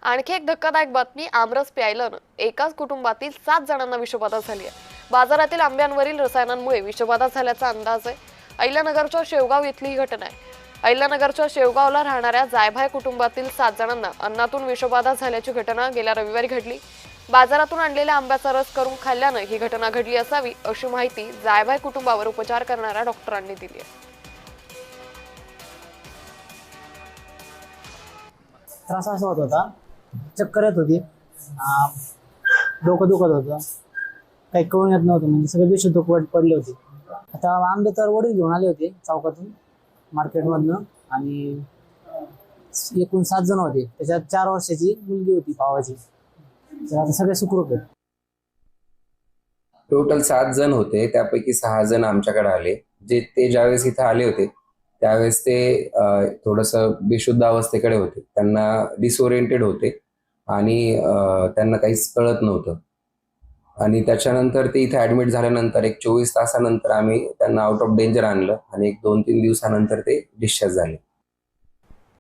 आणखी एक धक्कादायक बातमी आमरस प्यायल्यानं एकाच कुटुंबातील 7 जणांना विषबाधा झाली आहे. बाजारातील आंब्यांवरील रसायनांमुळे विषबाधा झाल्याचा अंदाज आहे. अहिल्यानगरच्या शेवगाव इथली ही घटना आहे. अहिल्यानगरच्या शेवगावला राहणाऱ्या जायभाय कुटुंबातील 7 जणांना अन्नातून विषबाधा झाल्याची घटना गेल्या रविवारी घडली. बाजारातून आणलेल्या आंब्याचा रस करून खाल्ल्यानं ही घटना घडली असावी अशी माहिती जायभाय कुटुंबावर उपचार करणाऱ्या डॉक्टरांनी दिली आहे. त्रास असा होत होता, चक्कर येत होती, डोकं दुखत होतं, काही कळून येत नव्हतं, म्हणजे सगळे बेशुद्ध पडले होते. आता आंबे तर वडील घेऊन आले होते चौकातून मार्केटमधनं, आणि एकूण 7 जण होते. त्याच्यात 4 वर्षाची मुलगी होती भावाची. तर आता सगळे सुखरूप आहेत. टोटल 7 जण होते, त्यापैकी 6 जण आमच्याकडे आले. ते ज्यावेळेस इथं आले होते त्यावेळेस ते थोडंसं बेशुद्ध अवस्थेकडे होते. त्यांना डिसओरिएंटेड होते आणि त्यांना काहीच कळत नव्हतं. आणि त्याच्यानंतर ते इथे ॲडमिट झाल्यानंतर एक 24 तासानंतर आम्ही त्यांना आउट ऑफ डेंजर आणलं आणि एक 2-3 दिवसानंतर ते डिस्चार्ज झाले.